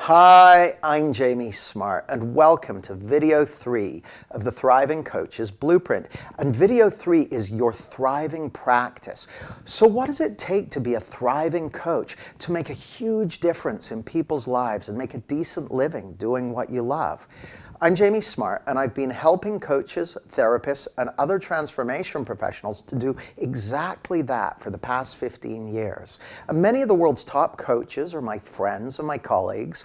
Hi, I'm Jamie Smart and welcome to video 3 of the Thriving Coach's Blueprint. And video 3 is your thriving practice. So what does it take to be a thriving coach, to make a huge difference in people's lives and make a decent living doing what you love? I'm Jamie Smart and I've been helping coaches, therapists, and other transformation professionals to do exactly that for the past 15 years. And many of the world's top coaches are my friends and my colleagues,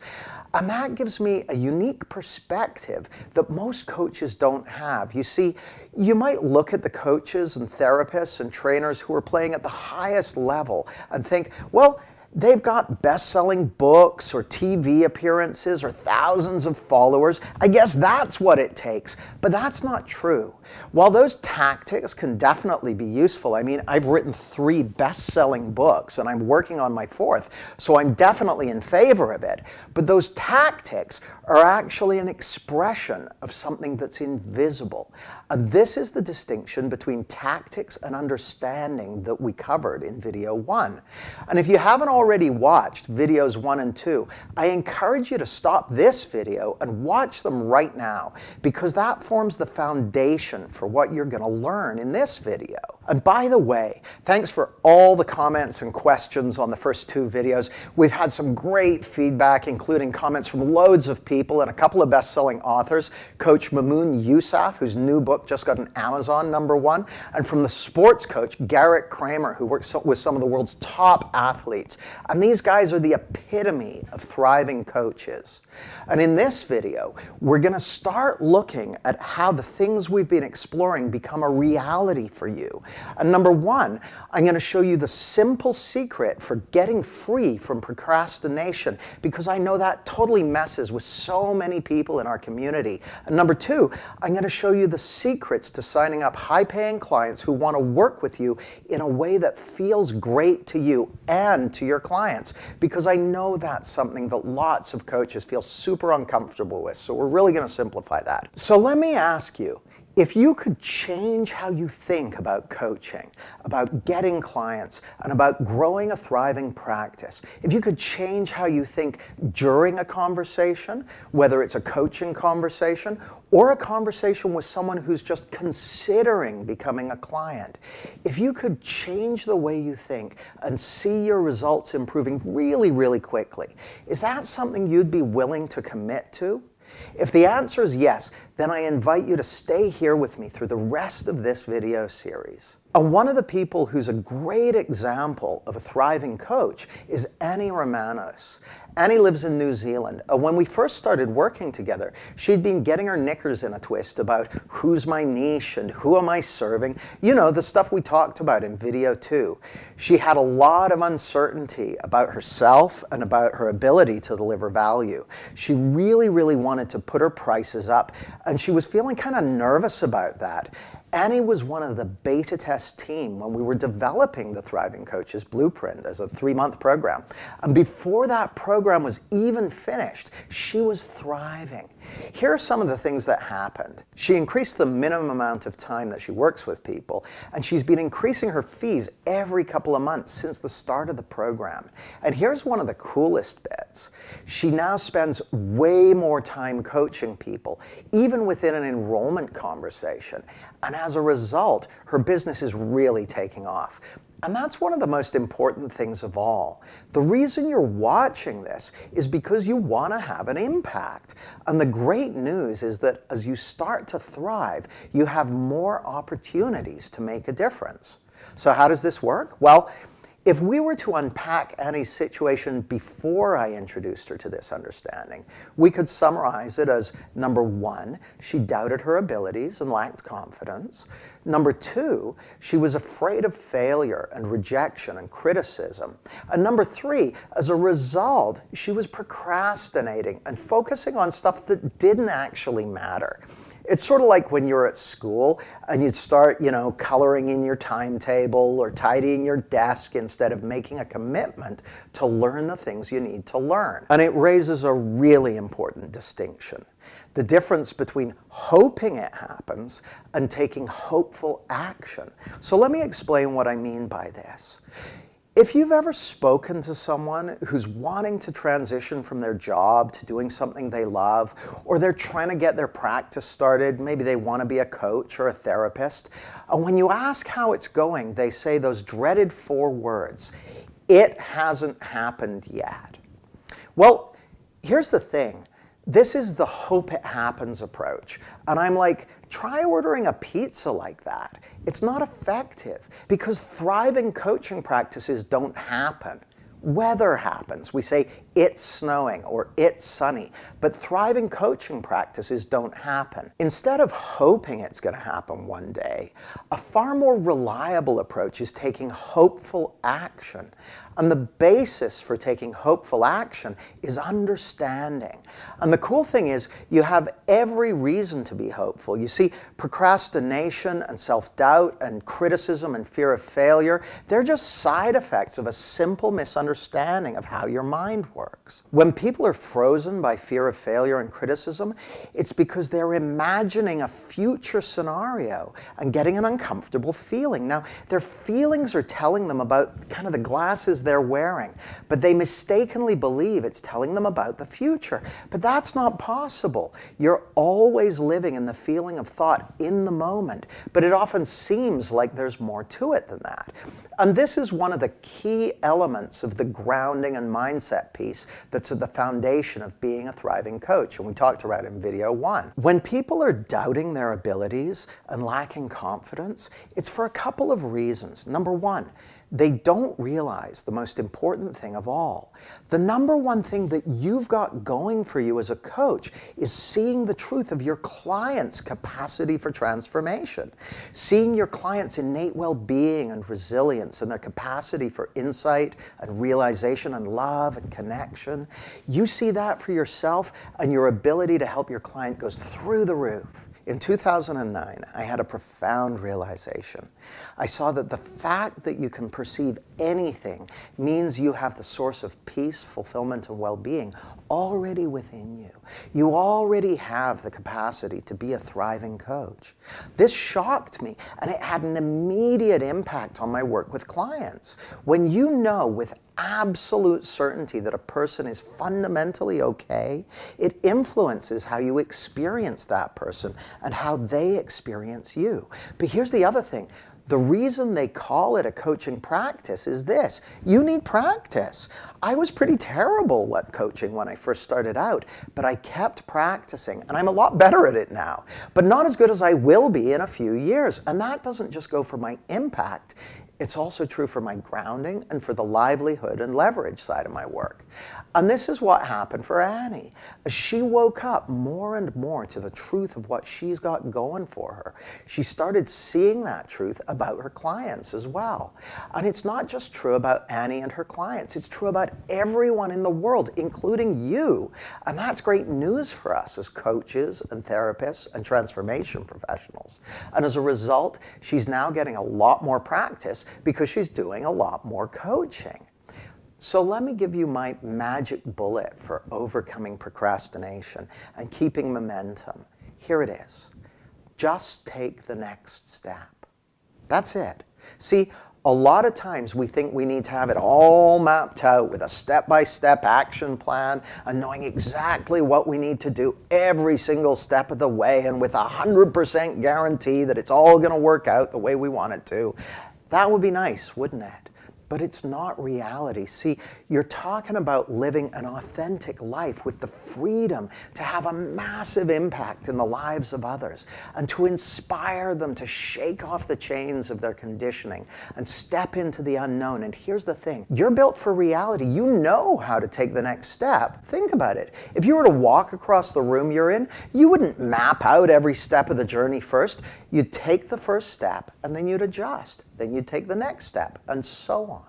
and that gives me a unique perspective that most coaches don't have. You see, you might look at the coaches and therapists and trainers who are playing at the highest level and think, well, they've got best-selling books or TV appearances or thousands of followers. I guess that's what it takes. But that's not true. While those tactics can definitely be useful, I mean, I've written 3 best-selling books and I'm working on my 4th, so I'm definitely in favor of it. But those tactics are actually an expression of something that's invisible. And this is the distinction between tactics and understanding that we covered in video 1. And if you haven't already watched videos 1 and 2, I encourage you to stop this video and watch them right now, because that forms the foundation for what you're going to learn in this video. And by the way, thanks for all the comments and questions on the first 2 videos. We've had some great feedback, including comments from loads of people and a couple of best-selling authors. Coach Mamoon Yousaf, whose new book just got an Amazon #1, and from the sports coach Garrett Kramer, who works with some of the world's top athletes. And these guys are the epitome of thriving coaches. And in this video, we're going to start looking at how the things we've been exploring become a reality for you. And #1, I'm going to show you the simple secret for getting free from procrastination, because I know that totally messes with so many people in our community. And #2, I'm going to show you the secrets to signing up high-paying clients who want to work with you in a way that feels great to you and to your clients, because I know that's something that lots of coaches feel super uncomfortable with. So we're really going to simplify that. So let me ask you, if you could change how you think about coaching, about getting clients, and about growing a thriving practice, if you could change how you think during a conversation, whether it's a coaching conversation or a conversation with someone who's just considering becoming a client, if you could change the way you think and see your results improving really, really quickly, is that something you'd be willing to commit to? If the answer is yes, then I invite you to stay here with me through the rest of this video series. And one of the people who's a great example of a thriving coach is Annie Romanos. Annie lives in New Zealand. When we first started working together, she'd been getting her knickers in a twist about who's my niche and who am I serving. You know, the stuff we talked about in video 2. She had a lot of uncertainty about herself and about her ability to deliver value. She really, really wanted to put her prices up, and she was feeling kind of nervous about that. Annie was one of the beta test team when we were developing the Thriving Coach's Blueprint as a 3-month program. And before that program was even finished, she was thriving. Here are some of the things that happened. She increased the minimum amount of time that she works with people, and she's been increasing her fees every couple of months since the start of the program. And here's one of the coolest bits. She now spends way more time coaching people, even within an enrollment conversation. And as a result, her business is really taking off. And that's one of the most important things of all. The reason you're watching this is because you want to have an impact. And the great news is that as you start to thrive, you have more opportunities to make a difference. So how does this work? Well, if we were to unpack Annie's situation before I introduced her to this understanding, we could summarize it as #1, she doubted her abilities and lacked confidence. #2, she was afraid of failure and rejection and criticism. And #3, as a result, she was procrastinating and focusing on stuff that didn't actually matter. It's sort of like when you're at school and you start, coloring in your timetable or tidying your desk instead of making a commitment to learn the things you need to learn. And it raises a really important distinction. The difference between hoping it happens and taking hopeful action. So let me explain what I mean by this. If you've ever spoken to someone who's wanting to transition from their job to doing something they love, or they're trying to get their practice started, maybe they want to be a coach or a therapist, and when you ask how it's going, they say those dreaded 4 words, "It hasn't happened yet." Well, here's the thing. This is the hope it happens approach. And I'm like, try ordering a pizza like that. It's not effective because thriving coaching practices don't happen. Weather happens. We say it's snowing or it's sunny, but thriving coaching practices don't happen. Instead of hoping it's going to happen one day, a far more reliable approach is taking hopeful action. And the basis for taking hopeful action is understanding. And the cool thing is you have every reason to be hopeful. You see, procrastination and self-doubt and criticism and fear of failure, they're just side effects of a simple misunderstanding of how your mind works. When people are frozen by fear of failure and criticism, it's because they're imagining a future scenario and getting an uncomfortable feeling. Now, their feelings are telling them about kind of the glasses they're wearing, but they mistakenly believe it's telling them about the future. But that's not possible. You're always living in the feeling of thought in the moment, but it often seems like there's more to it than that. And this is one of the key elements of the grounding and mindset piece that's at the foundation of being a thriving coach, and we talked about it in video 1. When people are doubting their abilities and lacking confidence, it's for a couple of reasons. Number 1, they don't realize the most important thing of all. The number 1 thing that you've got going for you as a coach is seeing the truth of your client's capacity for transformation, seeing your client's innate well-being and resilience and their capacity for insight and realization and love and connection. You see that for yourself, and your ability to help your client goes through the roof. In 2009, I had a profound realization. I saw that the fact that you can perceive anything means you have the source of peace, fulfillment, and well-being already within you. You already have the capacity to be a thriving coach. This shocked me, and it had an immediate impact on my work with clients. When you know with absolute certainty that a person is fundamentally okay, it influences how you experience that person and how they experience you. But here's the other thing. The reason they call it a coaching practice is this: you need practice. I was pretty terrible at coaching when I first started out, but I kept practicing, and I'm a lot better at it now, but not as good as I will be in a few years. And that doesn't just go for my impact. It's also true for my grounding and for the livelihood and leverage side of my work. And this is what happened for Annie. As she woke up more and more to the truth of what she's got going for her, she started seeing that truth about her clients as well. And it's not just true about Annie and her clients. It's true about everyone in the world, including you. And that's great news for us as coaches and therapists and transformation professionals. And as a result, she's now getting a lot more practice because she's doing a lot more coaching. So let me give you my magic bullet for overcoming procrastination and keeping momentum. Here it is. Just take the next step. That's it. See, a lot of times we think we need to have it all mapped out with a step-by-step action plan and knowing exactly what we need to do every single step of the way and with 100% guarantee that it's all going to work out the way we want it to. That would be nice, wouldn't it? But it's not reality. See, you're talking about living an authentic life with the freedom to have a massive impact in the lives of others and to inspire them to shake off the chains of their conditioning and step into the unknown. And here's the thing. You're built for reality. You know how to take the next step. Think about it. If you were to walk across the room you're in, you wouldn't map out every step of the journey first. You'd take the first step and then you'd adjust. Then you'd take the next step and so on.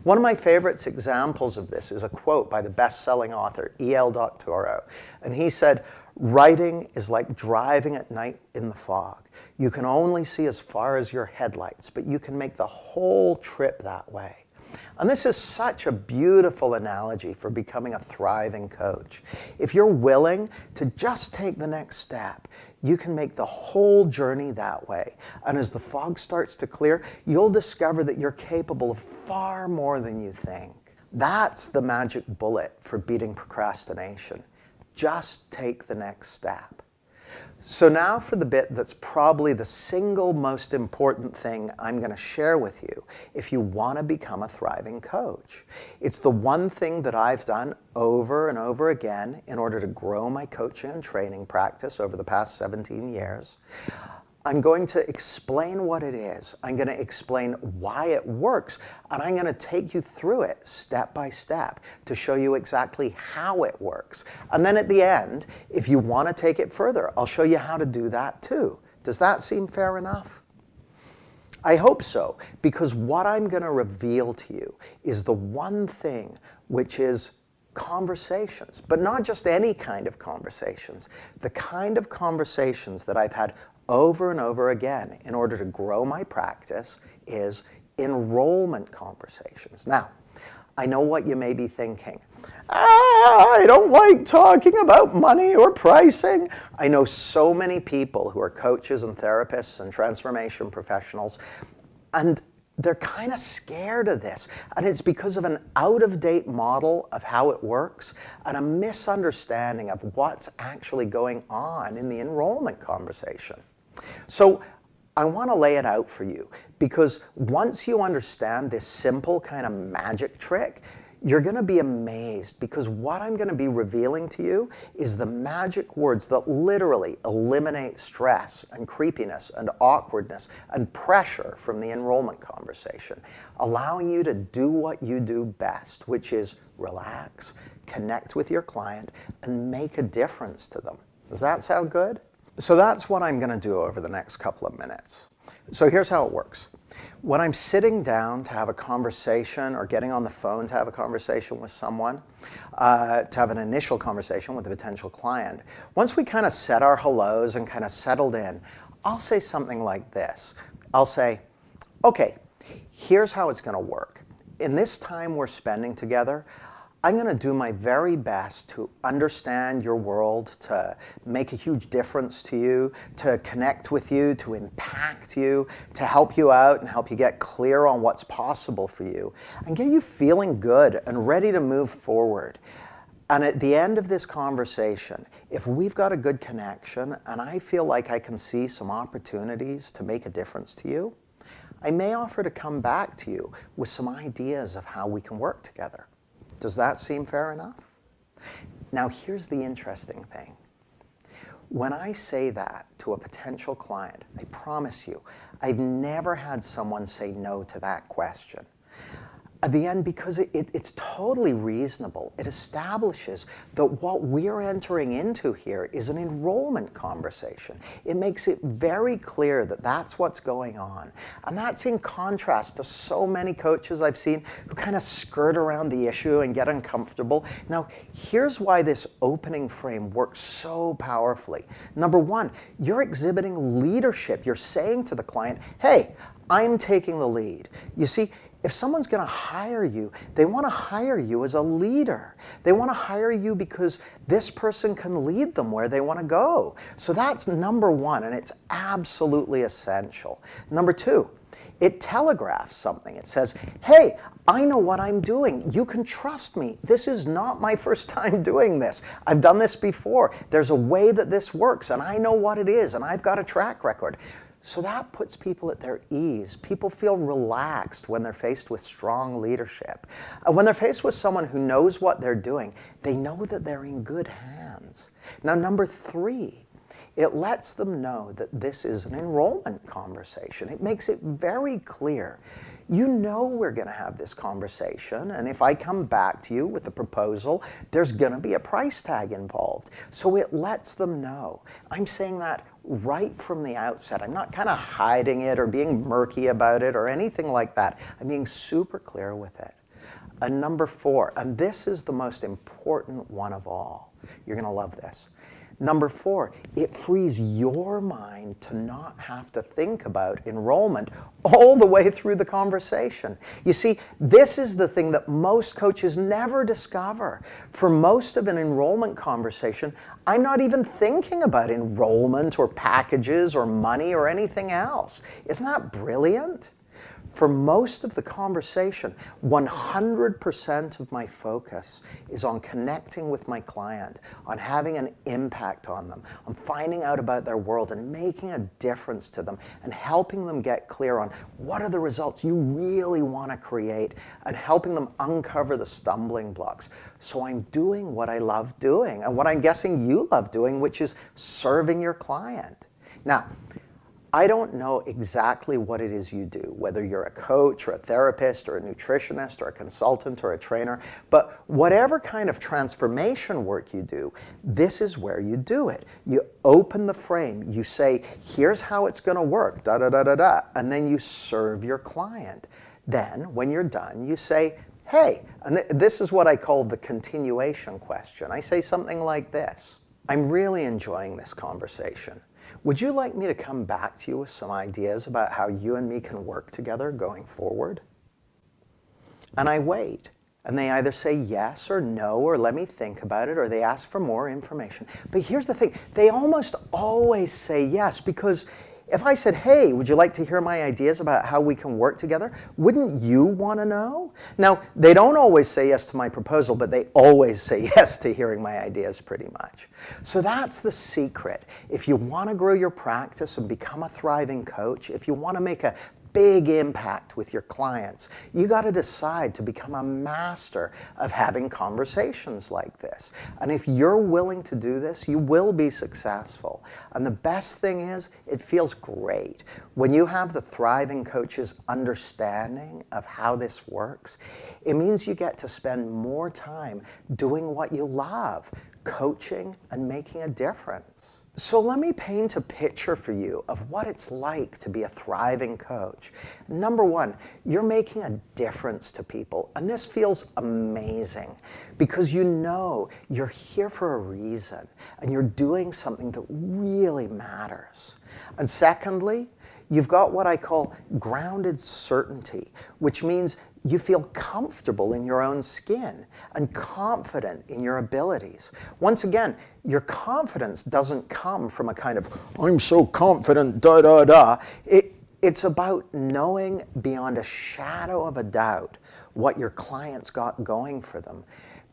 One of my favorite examples of this is a quote by the best-selling author E.L. Doctorow. And he said, "Writing is like driving at night in the fog. You can only see as far as your headlights, but you can make the whole trip that way." And this is such a beautiful analogy for becoming a thriving coach. If you're willing to just take the next step, you can make the whole journey that way. And as the fog starts to clear, you'll discover that you're capable of far more than you think. That's the magic bullet for beating procrastination. Just take the next step. So now for the bit that's probably the single most important thing I'm going to share with you if you want to become a thriving coach. It's the one thing that I've done over and over again in order to grow my coaching and training practice over the past 17 years. I'm going to explain what it is. I'm going to explain why it works, and I'm going to take you through it step by step to show you exactly how it works. And then at the end, if you want to take it further, I'll show you how to do that too. Does that seem fair enough? I hope so, because what I'm going to reveal to you is the one thing which is conversations, but not just any kind of conversations. The kind of conversations that I've had over and over again in order to grow my practice is enrollment conversations. Now, I know what you may be thinking. I don't like talking about money or pricing. I know so many people who are coaches and therapists and transformation professionals, and they're kind of scared of this. And it's because of an out-of-date model of how it works and a misunderstanding of what's actually going on in the enrollment conversation. So I want to lay it out for you, because once you understand this simple kind of magic trick, you're going to be amazed, because what I'm going to be revealing to you is the magic words that literally eliminate stress and creepiness and awkwardness and pressure from the enrollment conversation, allowing you to do what you do best, which is relax, connect with your client, and make a difference to them. Does that sound good? So that's what I'm going to do over the next couple of minutes. So here's how it works. When I'm sitting down to have a conversation or getting on the phone to have a conversation with someone, to have an initial conversation with a potential client, once we kind of said our hellos and kind of settled in, I'll say something like this. I'll say, okay, here's how it's going to work. In this time we're spending together, I'm going to do my very best to understand your world, to make a huge difference to you, to connect with you, to impact you, to help you out and help you get clear on what's possible for you, and get you feeling good and ready to move forward. And at the end of this conversation, if we've got a good connection and I feel like I can see some opportunities to make a difference to you, I may offer to come back to you with some ideas of how we can work together. Does that seem fair enough? Now, here's the interesting thing. When I say that to a potential client, I promise you, I've never had someone say no to that question. At the end, because it's totally reasonable, it establishes that what we're entering into here is an enrollment conversation. It makes it very clear that that's what's going on. And that's in contrast to so many coaches I've seen who kind of skirt around the issue and get uncomfortable. Now, here's why this opening frame works so powerfully. Number one, you're exhibiting leadership. You're saying to the client, hey, I'm taking the lead. You see, if someone's going to hire you, they want to hire you as a leader. They want to hire you because this person can lead them where they want to go. So that's number one, and it's absolutely essential. Number two, it telegraphs something. It says, hey, I know what I'm doing. You can trust me. This is not my first time doing this. I've done this before. There's a way that this works, and I know what it is, and I've got a track record. So that puts people at their ease. People feel relaxed when they're faced with strong leadership. And when they're faced with someone who knows what they're doing, they know that they're in good hands. Now, number three, it lets them know that this is an enrollment conversation. It makes it very clear. You know we're going to have this conversation, and if I come back to you with a proposal, there's going to be a price tag involved. So it lets them know. I'm saying that right from the outset. I'm not kind of hiding it or being murky about it or anything like that. I'm being super clear with it. And number 4, and this is the most important one of all. You're going to love this. Number 4, it frees your mind to not have to think about enrollment all the way through the conversation. You see, this is the thing that most coaches never discover. For most of an enrollment conversation, I'm not even thinking about enrollment or packages or money or anything else. Isn't that brilliant? For most of the conversation, 100% of my focus is on connecting with my client, on having an impact on them, on finding out about their world and making a difference to them and helping them get clear on what are the results you really want to create and helping them uncover the stumbling blocks. So I'm doing what I love doing and what I'm guessing you love doing, which is serving your client. Now, I don't know exactly what it is you do, whether you're a coach or a therapist or a nutritionist or a consultant or a trainer, but whatever kind of transformation work you do, this is where you do it. You open the frame, you say, here's how it's going to work, da-da-da-da-da, and then you serve your client. Then, when you're done, you say, hey, and this is what I call the continuation question. I say something like this: I'm really enjoying this conversation. Would you like me to come back to you with some ideas about how you and me can work together going forward? And I wait, and they either say yes or no, or let me think about it, or they ask for more information. But here's the thing, they almost always say yes, because if I said, hey, would you like to hear my ideas about how we can work together? Wouldn't you want to know? Now, they don't always say yes to my proposal, but they always say yes to hearing my ideas pretty much. So that's the secret. If you want to grow your practice and become a thriving coach, if you want to make a big impact with your clients, you got to decide to become a master of having conversations like this. And if you're willing to do this, you will be successful. And the best thing is, it feels great. When you have the thriving coach's understanding of how this works, it means you get to spend more time doing what you love, coaching and making a difference. So let me paint a picture for you of what it's like to be a thriving coach. Number 1, you're making a difference to people, and this feels amazing because you know you're here for a reason and you're doing something that really matters. And secondly, you've got what I call grounded certainty, which means you feel comfortable in your own skin and confident in your abilities. Once again, your confidence doesn't come from a kind of, I'm so confident, da-da-da. It's about knowing beyond a shadow of a doubt what your clients got going for them,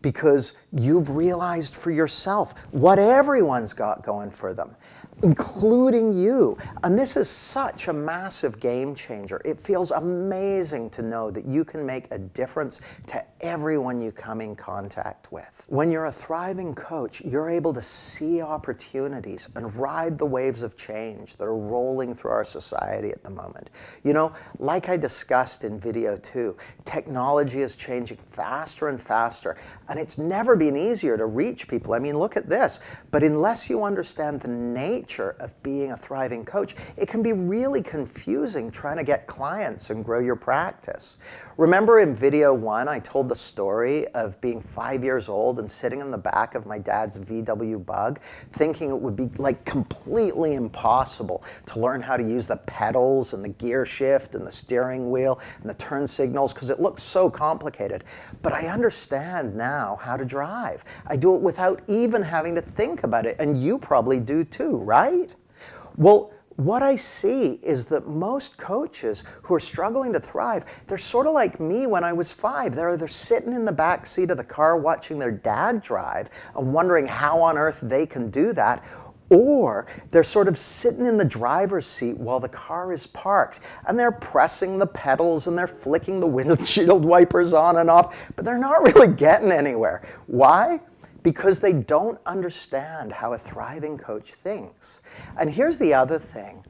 because you've realized for yourself what everyone's got going for them, including you. And this is such a massive game changer. It feels amazing to know that you can make a difference to everyone you come in contact with. When you're a thriving coach, you're able to see opportunities and ride the waves of change that are rolling through our society at the moment. You know, like I discussed in video 2, technology is changing faster and faster, and it's never been easier to reach people. I mean, look at this. But unless you understand the nature of being a thriving coach, it can be really confusing trying to get clients and grow your practice. Remember in video 1, I told the story of being 5 years old and sitting in the back of my dad's VW Bug, thinking it would be like completely impossible to learn how to use the pedals and the gear shift and the steering wheel and the turn signals because it looks so complicated. But I understand now how to drive. I do it without even having to think about it, and you probably do too, right? Well, what I see is that most coaches who are struggling to thrive, they're sort of like me when I was 5. They're sitting in the back seat of the car watching their dad drive and wondering how on earth they can do that. Or they're sort of sitting in the driver's seat while the car is parked and they're pressing the pedals and they're flicking the windshield wipers on and off, but they're not really getting anywhere. Why? Because they don't understand how a thriving coach thinks. And here's the other thing.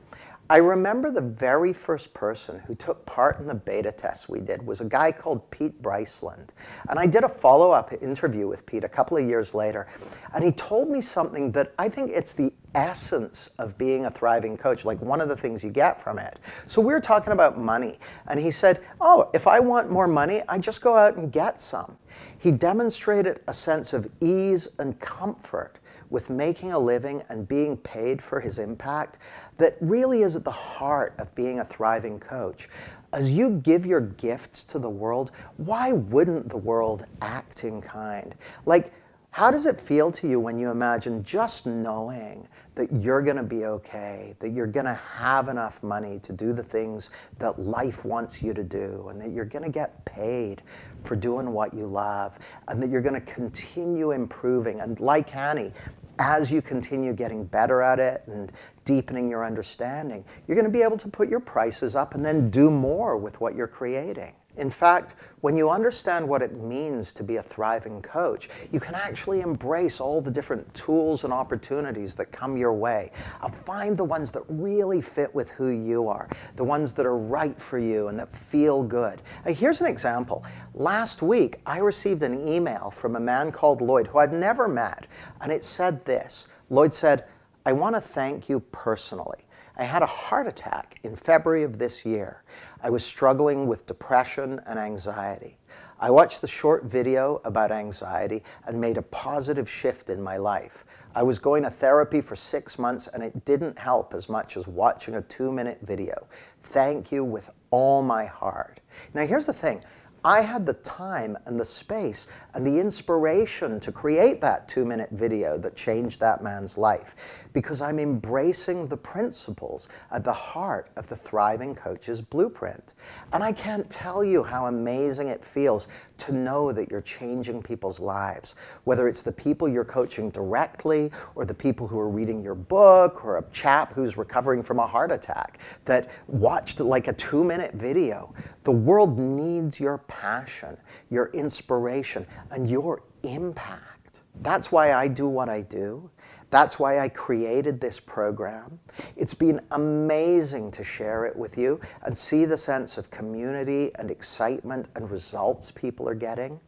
I remember the very first person who took part in the beta test we did was a guy called Pete Bryceland. And I did a follow-up interview with Pete a couple of years later. And he told me something that I think it's the essence of being a thriving coach, like one of the things you get from it. So we were talking about money, and he said, oh, if I want more money, I just go out and get some. He demonstrated a sense of ease and comfort with making a living and being paid for his impact that really is at the heart of being a thriving coach. As you give your gifts to the world, why wouldn't the world act in kind? Like, how does it feel to you when you imagine just knowing that you're going to be okay, that you're going to have enough money to do the things that life wants you to do, and that you're going to get paid for doing what you love, and that you're going to continue improving? And like Annie, as you continue getting better at it and deepening your understanding, you're going to be able to put your prices up and then do more with what you're creating. In fact, when you understand what it means to be a thriving coach, you can actually embrace all the different tools and opportunities that come your way. Find the ones that really fit with who you are, the ones that are right for you and that feel good. Here's an example. Last week, I received an email from a man called Lloyd, who I'd never met, and it said this. Lloyd said, "I want to thank you personally. I had a heart attack in February of this year. I was struggling with depression and anxiety. I watched the short video about anxiety and made a positive shift in my life. I was going to therapy for 6 months and it didn't help as much as watching a 2-minute video. Thank you with all my heart." Now here's the thing. I had the time and the space and the inspiration to create that 2-minute video that changed that man's life because I'm embracing the principles at the heart of the Thriving Coach's Blueprint. And I can't tell you how amazing it feels to know that you're changing people's lives, whether it's the people you're coaching directly or the people who are reading your book or a chap who's recovering from a heart attack that watched like a 2-minute video. The world needs your passion, your inspiration, and your impact. That's why I do what I do. That's why I created this program. It's been amazing to share it with you and see the sense of community and excitement and results people are getting.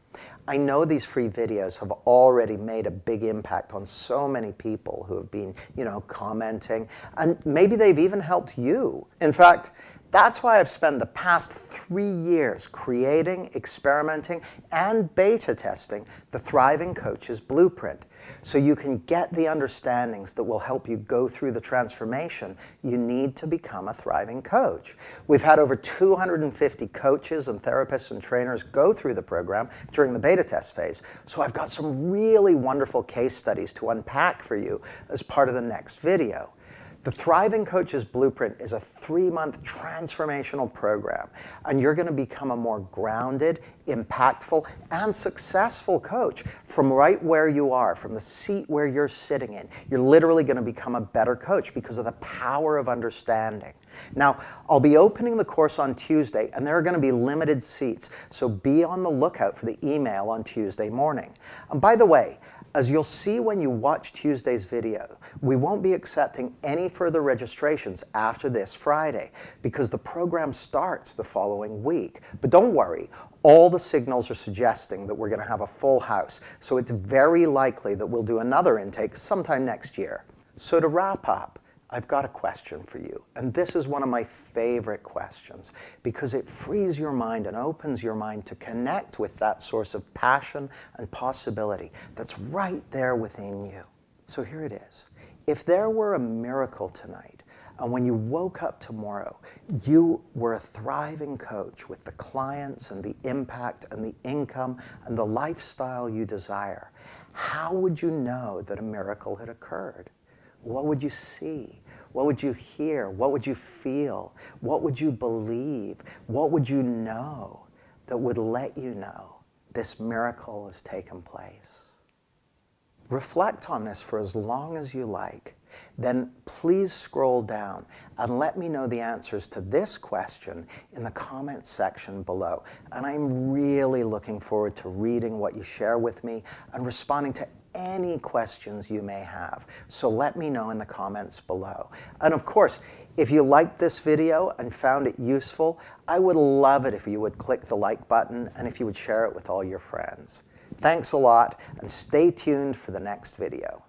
I know these free videos have already made a big impact on so many people who have been, commenting, and maybe they've even helped you. In fact, that's why I've spent the past 3 years creating, experimenting, and beta testing the Thriving Coach's Blueprint, so you can get the understandings that will help you go through the transformation you need to become a thriving coach. We've had over 250 coaches and therapists and trainers go through the program during the beta test phase, so I've got some really wonderful case studies to unpack for you as part of the next video. The Thriving Coach's Blueprint is a 3-month transformational program, and you're going to become a more grounded, impactful, and successful coach from right where you are, from the seat where you're sitting in. You're literally going to become a better coach because of the power of understanding. Now, I'll be opening the course on Tuesday, and there are going to be limited seats, so be on the lookout for the email on Tuesday morning. And by the way, as you'll see when you watch Tuesday's video, we won't be accepting any further registrations after this Friday because the program starts the following week. But don't worry, all the signals are suggesting that we're going to have a full house, so it's very likely that we'll do another intake sometime next year. So to wrap up, I've got a question for you, and this is one of my favorite questions because it frees your mind and opens your mind to connect with that source of passion and possibility that's right there within you. So here it is. If there were a miracle tonight, and when you woke up tomorrow, you were a thriving coach with the clients and the impact and the income and the lifestyle you desire, how would you know that a miracle had occurred? What would you see? What would you hear? What would you feel? What would you believe? What would you know that would let you know this miracle has taken place? Reflect on this for as long as you like. Then please scroll down and let me know the answers to this question in the comments section below. And I'm really looking forward to reading what you share with me and responding to any questions you may have. So let me know in the comments below. And of course, if you liked this video and found it useful, I would love it if you would click the like button and if you would share it with all your friends. Thanks a lot, and stay tuned for the next video.